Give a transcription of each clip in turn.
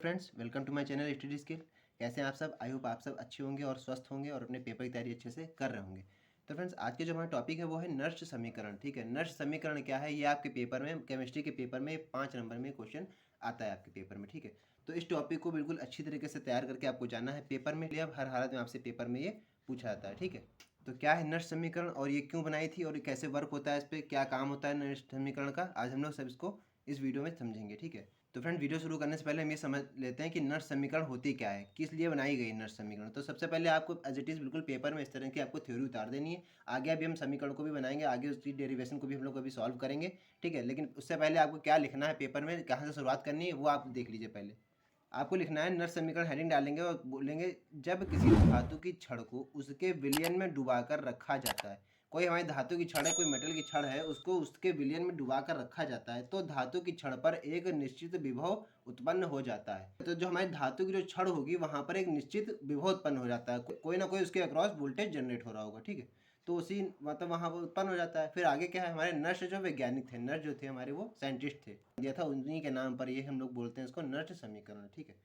Friends, welcome to my channel study skill. कैसे हैं आप सब? आई होप आप सब अच्छे होंगे और स्वस्थ होंगे और अपने पेपर की तैयारी अच्छे से कर रहे होंगे। तो फ्रेंड्स, आज के जो हमारा टॉपिक है वो है नर्श समीकरण। ठीक है, नर्श समीकरण क्या है? ये आपके पेपर में, केमिस्ट्री के पेपर में 5 नंबर में क्वेश्चन आता है आपके पेपर में। ठीक है, तो इस टॉपिक को बिल्कुल अच्छी तरीके से तैयार करके आपको जाना है पेपर में। अब हर हालत में आपसे पेपर में ये पूछा जाता है। ठीक है, तो क्या है नर्श समीकरण और ये क्यों बनाई थी और ये कैसे वर्क होता है, इस पर क्या काम होता है नर्श समीकरण का, आज हम लोग सब इसको इस वीडियो में समझेंगे। ठीक है, तो फ्रेंड, वीडियो शुरू करने से पहले हम ये समझ लेते हैं कि नर्स समीकरण होती क्या है, किस लिए बनाई गई नर्स समीकरण। तो सबसे पहले आपको एज इट इज़ बिल्कुल पेपर में इस तरह की आपको थ्योरी उतार देनी है। आगे अभी हम समीकरण को भी बनाएंगे, आगे उसकी डेरिवेशन को भी हम लोग अभी सॉल्व करेंगे। ठीक है, लेकिन उससे पहले आपको क्या लिखना है पेपर में, कहाँ से शुरुआत करनी है, वो आप देख लीजिए। पहले आपको लिखना है नर्स समीकरण, हेडिंग डालेंगे और बोलेंगे जब किसी धातु की छड़ को उसके विलयन में डुबाकर रखा जाता है। कोई हमारी धातु की छड़ है, कोई मेटल की छड़ है, उसको उसके विलयन में डुबाकर रखा जाता है तो धातु की छड़ पर एक निश्चित विभव उत्पन्न हो जाता है। तो जो हमारी धातु की जो छड़ होगी वहां पर एक निश्चित विभव उत्पन्न हो जाता है, कोई ना कोई उसके अक्रॉस वोल्टेज जनरेट हो रहा होगा। ठीक है, तो उसी मतलब वहाँ पर उत्पन्न हो जाता है। फिर आगे क्या है, हमारे नर्स जो वैज्ञानिक थे, नर्स जो थे हमारे, वो साइंटिस्ट थे, दिया था उन्हीं के नाम पर ये हम लोग बोलते हैं इसको नर्स समीकरण। ठीक है,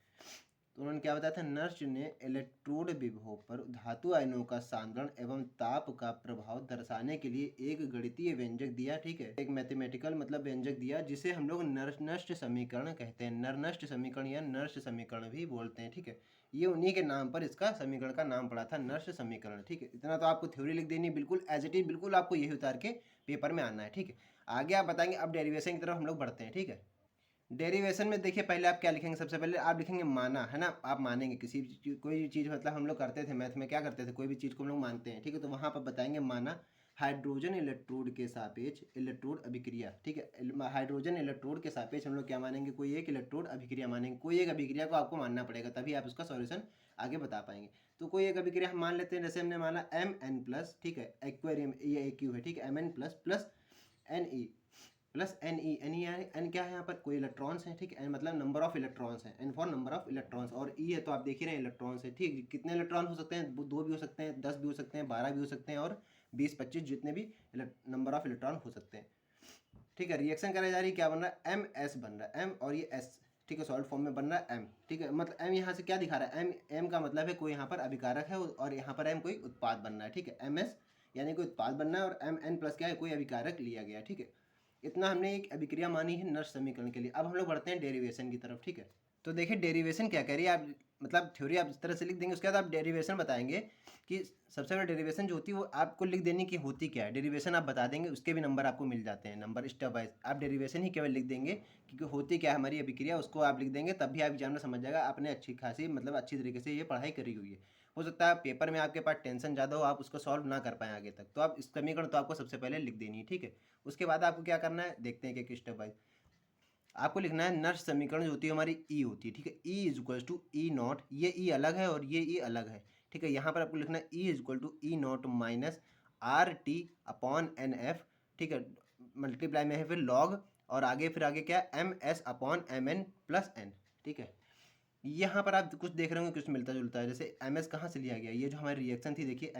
तो उन्होंने क्या बताया था, नर्स ने इलेक्ट्रोड विभव पर धातु आयनों का सांद्रण एवं ताप का प्रभाव दर्शाने के लिए एक गणितीय व्यंजक दिया। ठीक है, एक मैथमेटिकल मतलब व्यंजक दिया जिसे हम लोग नर्स्ट समीकरण कहते हैं, नर्स्ट समीकरण या नर्स समीकरण भी बोलते हैं। ठीक है, ये उन्हीं के नाम पर इसका समीकरण का नाम पड़ा था, नर्स समीकरण। ठीक है, इतना तो आपको थ्योरी लिख देनी, बिल्कुल एज इट इज, बिल्कुल आपको यही उतार के पेपर में आना है। ठीक है, आगे आप बताएंगे, अब डेरिवेशन की तरफ हम लोग बढ़ते हैं। ठीक है, डेरिवेशन में देखिए पहले आप क्या लिखेंगे, सबसे पहले आप लिखेंगे माना, है ना। आप मानेंगे किसी कोई भी चीज़, मतलब हम लोग करते थे मैथ में, क्या करते थे, कोई भी चीज़ को हम लोग मानते हैं। ठीक है, तो वहाँ पर बताएंगे माना हाइड्रोजन इलेक्ट्रोड के सापेक्ष इलेक्ट्रोड अभिक्रिया। ठीक है, हाइड्रोजन इलेक्ट्रोड के सापेक्ष हम लोग क्या मानेंगे, कोई एक इलेक्ट्रोड अभिक्रिया मानेंगे। कोई एक अभिक्रिया को आपको मानना पड़ेगा, तभी आप उसका सॉल्यूशन आगे बता पाएंगे। तो कोई एक अभिक्रिया हम मान लेते हैं, जैसे हमने माना Mn+। ठीक है, एक्वेरियम ये AQ है। ठीक है, Mn++ Ne plus n n क्या है यहाँ पर, कोई इलेक्ट्रॉन्स हैं। ठीक है, एन मतलब नंबर ऑफ इलेक्ट्रॉन्स हैं, n for number of electrons, और ई है तो आप देख ही रहे हैं इलेक्ट्रॉन्स है। ठीक, कितने इलेक्ट्रॉन हो सकते हैं, 2 भी हो सकते हैं, 10 भी हो सकते हैं, 12 भी हो सकते हैं, और 20-25 जितने भी नंबर ऑफ इलेक्ट्रॉन हो सकते हैं। ठीक है, रिएक्शन कराई जा रही है, क्या बन रहा है, एम एस बन रहा है, एम और ये एस। ठीक है, सॉल्ट फॉर्म में बन रहा है एम। ठीक है, मतलब एम यहाँ से क्या दिखा रहा है, एम एम का मतलब है कोई यहाँ पर अभिकारक है, और यहाँ पर एम कोई उत्पाद बन रहा है। ठीक है, एम एस यानी कोई उत्पाद बनना है, और Mn+ क्या है, कोई अभिकारक लिया गया है। ठीक है, इतना हमने एक अभिक्रिया मानी है नर्स समीकरण के लिए। अब हम लोग बढ़ते हैं डेरिवेशन की तरफ। ठीक है, तो देखिए डेरिवेशन क्या कह रही है, आप मतलब थ्योरी आप इस तरह से लिख देंगे, उसके बाद आप डेरिवेशन बताएंगे कि सबसे पहले डेरिवेशन जो होती है वो आपको लिख देनी कि होती क्या है। डेरिवेशन आप बता देंगे, उसके भी नंबर आपको मिल जाते हैं, नंबर स्टेप वाइज। आप डेरिवेशन ही केवल लिख देंगे क्योंकि होती क्या है हमारी अभिक्रिया, उसको आप लिख देंगे, तब भी आप एग्जाम में समझ जाएगा आपने अच्छी खासी मतलब अच्छी तरीके से ये पढ़ाई करी हुई है। हो सकता है पेपर में आपके पास टेंशन ज़्यादा हो, आप उसको सॉल्व ना कर पाएँ आगे तक, तो आप इस समीकरण तो आपको सबसे पहले लिख देनी है। ठीक है, उसके बाद आपको क्या करना है, देखते हैं कि एक स्टेप वाइज। आपको लिखना है नर्स समीकरण जो होती है हमारी ई होती है। ठीक है, E is equal to E naught, ये ई अलग है और ये ई अलग है। ठीक है, यहाँ पर आपको लिखना है E is equal to E naught minus RT/NF। ठीक है, मल्टीप्लाई में है फिर लॉग, और आगे फिर आगे क्या है, MS/Mn+n। ठीक है, यहाँ पर आप कुछ देख रहे होंगे, कुछ मिलता जुलता है। जैसे MS कहाँ से लिया गया, ये जो हमारी रिएक्शन थी देखिए,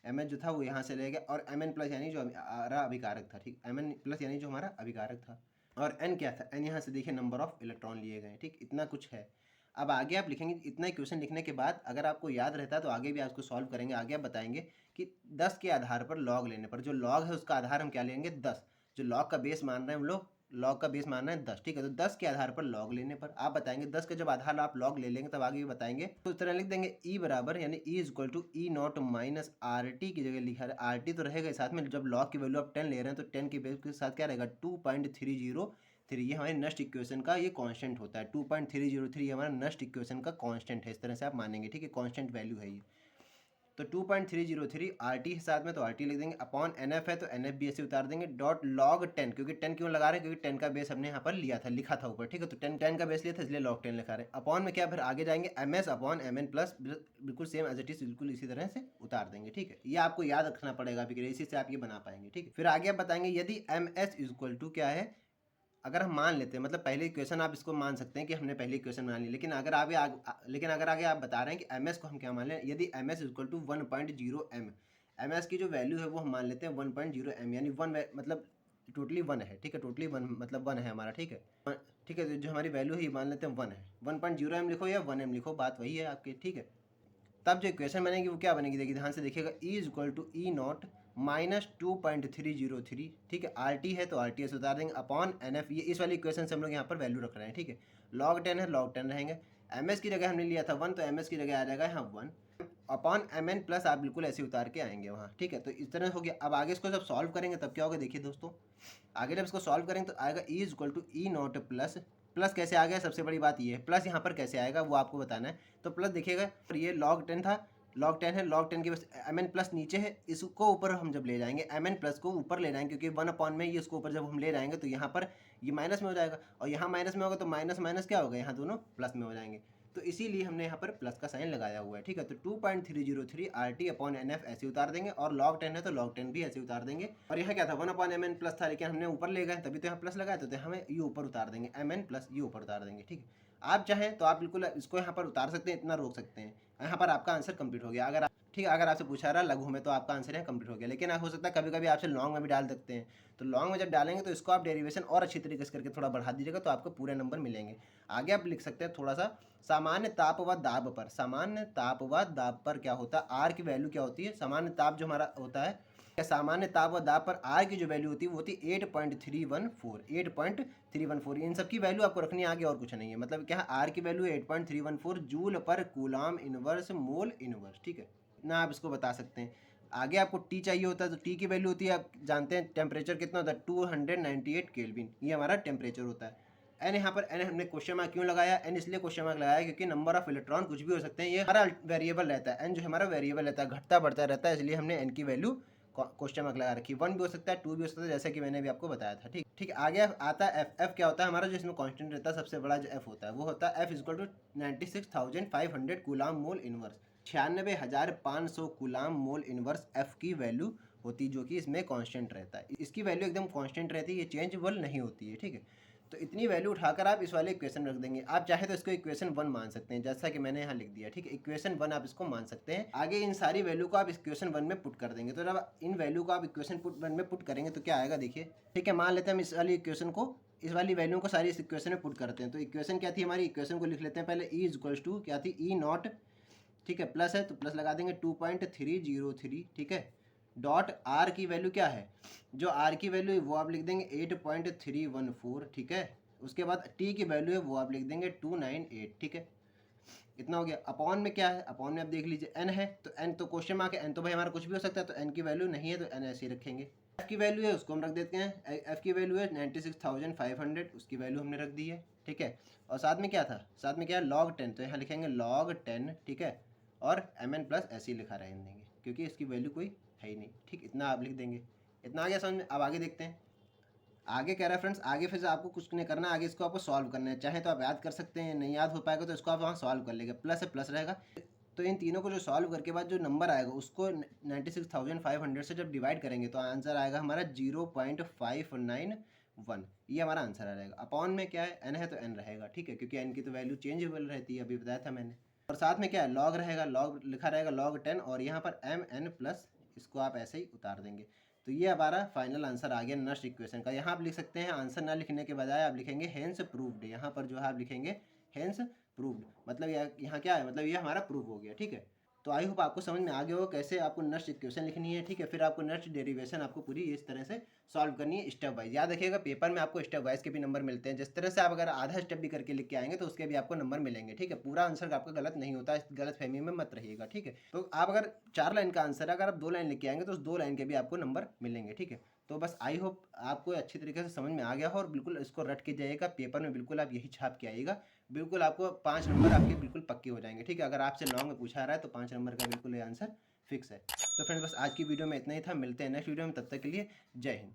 MS जो था वो यहाँ से लिया गया, और Mn+ यानी जो हमारा अभिकारक था। ठीक, Mn+ यानी जो हमारा अभिकारक था, और एन क्या था, एन यहाँ से देखिए नंबर ऑफ इलेक्ट्रॉन लिए गए। ठीक, इतना कुछ है। अब आगे आप लिखेंगे, इतना क्वेश्चन लिखने के बाद अगर आपको याद रहता है तो आगे भी आप उसको सॉल्व करेंगे। आगे आप बताएंगे कि 10 के आधार पर लॉग लेने पर, जो लॉग है उसका आधार हम क्या लेंगे, 10। जो लॉग का बेस मान रहे हैं हम लोग, लॉग का बेस मानना है 10। ठीक है, तो 10 के आधार पर लॉग लेने पर आप बताएंगे, 10 का जब आधार आप लॉग ले लेंगे तब आगे भी बताएंगे। तो इस तरह लिख देंगे ई बराबर, यानी E is equal to E naught minus RT की जगह लिखा है, RT तो रहेगा साथ में, जब लॉग की वैल्यू आप 10 ले रहे हैं तो 10 की वैल्यू के साथ क्या रहेगा, 2.303। ये हमारे नस्ट इक्वेशन का ये कांस्टेंट होता है, 2.303 हमारा नस्ट इक्वेशन का कांस्टेंट है। इस तरह से आप मानेंगे। ठीक है, कांस्टेंट वैल्यू है ये। तो 2.303 RT है साथ में, तो RT लिख देंगे, अपॉन NF है तो NF भी ऐसे उतार देंगे, डॉट लॉग 10, क्योंकि 10 क्यों लगा रहे हैं, क्योंकि 10 का बेस हमने यहाँ पर लिया था, लिखा था ऊपर। ठीक है, तो 10 का बेस लिया था इसलिए लॉग 10 लिखा रहे हैं। अपॉन में क्या, फिर आगे जाएंगे MS/Mn+, बिल्कुल सेम एज इट इज, बिल्कुल इसी तरह से उतार देंगे। ठीक है, ये आपको याद रखना पड़ेगा, फिर इसी से आप ये बना पाएंगे। ठीक है, फिर आगे आप बताएंगे यदि MS इक्वल टू क्या है, अगर हम मान लेते हैं, मतलब पहले इक्वेशन आप इसको मान सकते हैं कि हमने पहली इक्वेशन मान ली, लेकिन अगर आगे आप बता रहे हैं कि MS को हम क्या मान लें, यदि MS equal to 1.0 m, MS की जो वैल्यू है वो हम मान लेते हैं 1.0 m, यानी 1 मतलब टोटली 1 है, ठीक है, टोटली 1 मतलब 1 है हमारा, ठीक है, ठीक है। तो जो हमारी वैल्यू है ये मान लेते हैं 1 है, 1.0 m लिखो या 1 m लिखो, बात वही है आपकी, ठीक है। तब जो इक्वेशन बनेगी वो क्या बनेगी, देखिए ध्यान से देखिएगा, E is equal to E naught minus 2.303, ठीक है, आर टी है तो आर टी एस उतार देंगे अपॉन एन एफ, ये इस वाली इक्वेशन से हम लोग यहाँ पर वैल्यू रख रहे हैं, ठीक है। लॉग 10 है, लॉग 10 रहेंगे, एम एस की जगह हमने लिया था 1 तो एम एस की जगह आ जाएगा यहाँ 1 अपॉन एम एन प्लस, आप बिल्कुल ऐसे उतार के आएंगे वहाँ, ठीक है। तो इस तरह हो गया। अब आगे इसको जब सॉल्व करेंगे तब क्या होगा, देखिए दोस्तों, आगे जब इसको सॉल्व करेंगे तो आएगा E is equal to E naught plus, plus कैसे आ गया, सबसे बड़ी बात ये है प्लस यहाँ पर कैसे आएगा वो आपको बताना है। तो प्लस देखिएगा, ये लॉग 10 था, लॉग 10 है, लॉग 10 के बस एम एन प्लस नीचे है, इसको ऊपर हम जब ले जाएंगे एम एन प्लस को ऊपर ले जाएंगे, क्योंकि 1 अपॉन में ये इसको ऊपर जब हम ले जाएंगे तो यहाँ पर ये माइनस में हो जाएगा, और यहाँ माइनस में होगा तो माइनस माइनस क्या होगा, यहाँ दोनों प्लस में हो जाएंगे। तो इसीलिए हमने यहाँ पर प्लस का साइन लगाया हुआ है, ठीक है। तो 2.303 R T upon n F ऐसे उतार देंगे, और लॉग 10 है तो लॉग 10 भी ऐसे उतार देंगे। और यहाँ क्या था, 1 अपॉन एम एन प्लस था, लेकिन हमने ऊपर ले गए तभी तो यहाँ प्लस लगाया, तो हमें ये ऊपर उतार देंगे, एम एन प्लस ये ऊपर उतार देंगे, ठीक है। आप चाहें तो आप बिल्कुल इसको यहाँ पर उतार सकते हैं, इतना रोक सकते हैं, यहाँ पर आपका आंसर कंप्लीट हो गया। अगर ठीक है, अगर आपसे पूछा रहा लघु में तो आपका आंसर यहाँ कंप्लीट हो गया, लेकिन हो सकता है कभी कभी आपसे लॉन्ग में भी डाल सकते हैं। तो लॉन्ग में जब डालेंगे तो इसको आप डेरिवेशन और अच्छी तरीके से करके थोड़ा बढ़ा दीजिएगा तो आपको पूरे नंबर मिलेंगे। आगे आप लिख सकते हैं थोड़ा सा, सामान्य ताप व दाब पर, सामान्य ताप व दाब पर क्या होता है, आर की वैल्यू क्या होती है, सामान्य ताप जो हमारा होता है, सामान्य ताप व दाब पर आर की जो वैल्यू होती है वो होती है 8.314, इन सब की वैल्यू आपको रखनी है, आगे और कुछ नहीं है। मतलब क्या है, आर की वैल्यू 8.314 जूल पर कूलाम इनवर्स मोल इनवर्स, ठीक है, ना आप इसको बता सकते हैं। आगे आपको टी चाहिए होता है तो टी की वैल्यू होती है, आप जानते हैं टेम्परेचर कितना होता है, 298 केल्विन, ये हमारा टेम्परेचर होता है। एन यहाँ पर एन हमने क्वेश्चन मार्क क्यों लगाया, एन इसलिए क्वेश्चन मार्क लगाया क्योंकि नंबर ऑफ इलेक्ट्रॉन कुछ भी हो सकते हैं, ये हमारा वेरिएबल रहता है, एन जो हमारा वेरिएबल रहता है, घटता बढ़ता रहता है, इसलिए हमने एन की वैल्यू क्वेश्चन मार्क लगा रखी। 1 भी हो सकता है, 2 भी हो सकता है, जैसे कि मैंने भी आपको बताया था, ठीक ठीक। आगे आता है एफ, एफ क्या होता है हमारा, जो इसमें कांस्टेंट रहता है, सबसे बड़ा जो एफ होता है वो होता है F equal to 96,500 coulomb mole inverse, 96,500 coulomb mole inverse F की वैल्यू होती, जो कि इसमें कांस्टेंट रहता है। इसकी वैल्यू एकदम कांस्टेंट रहती है, ये चेंजेबल नहीं होती है, ठीक है। तो इतनी वैल्यू उठाकर आप इस वाले इक्वेशन रख देंगे। आप चाहे तो इसको इक्वेशन 1 मान सकते हैं, जैसा कि मैंने यहाँ लिख दिया, ठीक है, इक्वेशन 1 आप इसको मान सकते हैं। आगे इन सारी वैल्यू को आप इक्वेशन 1 में पुट कर देंगे। तो जब इन वैल्यू को आप इक्वेशन 1 में पुट करेंगे तो क्या आएगा, देखिए, ठीक है। मान लेते हैं हम इस वाली इक्वेशन को, इस वाली वैल्यू को सारी इस इक्वेशन में पुट करते हैं। तो इक्वेशन क्या थी हमारी, इक्वेशन को लिख लेते हैं पहले, ई इज इक्वल्स टू क्या थी, ई नॉट, ठीक है, प्लस है तो प्लस लगा देंगे 2.303, ठीक है, डॉट आर की वैल्यू क्या है, जो आर की वैल्यू है वो आप लिख देंगे 8.314, ठीक है। उसके बाद टी की वैल्यू है वो आप लिख देंगे 298, ठीक है, इतना हो गया। अपॉन में क्या है, अपॉन में आप देख लीजिए एन है, तो एन तो क्वेश्चन मार्क है, एन तो भाई हमारा कुछ भी हो सकता है, तो एन की वैल्यू नहीं है तो एन ऐसे ही रखेंगे। एफ की वैल्यू है उसको हम रख देते हैं, एफ की वैल्यू है 96,500, उसकी वैल्यू हमने रख दी है, ठीक है। और साथ में क्या था, साथ में क्या है, लॉग 10, तो यहाँ लिखेंगे लॉग 10, ठीक है, और एम एन प्लस ऐसे ही लिखा रहने देंगे क्योंकि इसकी वैल्यू कोई है ही नहीं, ठीक, इतना आप लिख देंगे। इतना आ गया समझ में। अब आगे देखते हैं, आगे कह रहा है फ्रेंड्स, आगे फिर से आपको कुछ नहीं करना, आगे इसको आपको सॉल्व करना है। चाहे तो आप याद कर सकते हैं, नहीं याद हो पाएगा तो इसको आप वहाँ सॉल्व कर लेंगे, प्लस है प्लस रहेगा। तो इन तीनों को जो सॉल्व करके बाद जो नंबर आएगा उसको 96,500 से जब डिवाइड करेंगे तो आंसर आएगा हमारा 0.591, ये हमारा आंसर आ जाएगा। अपॉन में क्या है, एन है तो एन रहेगा, ठीक है, क्योंकि एन की तो वैल्यू चेंजेबल रहती है, अभी बताया था मैंने। और साथ में क्या है, लॉग रहेगा, लॉग लिखा रहेगा लॉग 10, और यहाँ पर एम एन प्लस, इसको आप ऐसे ही उतार देंगे। तो ये हमारा फाइनल आंसर आ गया नर्स इक्वेशन का। यहाँ आप लिख सकते हैं, आंसर ना लिखने के बजाय आप लिखेंगे हेंस प्रूव्ड, यहाँ पर जो है आप लिखेंगे हेंस प्रूव्ड, मतलब यहाँ क्या है, मतलब ये हमारा प्रूव हो गया, ठीक है। तो आई होप आपको समझ में आ गया हो कैसे आपको नर्स इक्वेशन लिखनी है, ठीक है। फिर आपको नर्स डेरिवेशन आपको पूरी इस तरह से सॉल्व करनी है स्टेप वाइज। याद रखिएगा पेपर में आपको स्टेप वाइज के भी नंबर मिलते हैं, जिस तरह से आप अगर आधा स्टेप भी करके लिख के आएंगे तो उसके भी आपको नंबर मिलेंगे, ठीक है। पूरा आंसर आपका गलत नहीं होता, इस गलत फहमी में मत रहिएगा, ठीक है। तो आप अगर 4 लाइन का आंसर है, अगर आप 2 लाइन लिख के आएंगे तो उस 2 लाइन के भी आपको नंबर मिलेंगे, ठीक है। तो बस आई होप आपको अच्छी तरीके से समझ में आ गया हो, और बिल्कुल इसको रट के जाइएगा, पेपर में बिल्कुल आप यही छाप के आइएगा, बिल्कुल आपको 5 नंबर आपके बिल्कुल पक्के हो जाएंगे, ठीक है। अगर आपसे लॉन्ग में पूछा रहा है तो 5 नंबर का बिल्कुल ये आंसर फिक्स है। तो फ्रेंड्स बस आज की वीडियो में इतना ही था, मिलते हैं नेक्स्ट वीडियो में, तब तक के लिए जय हिंद।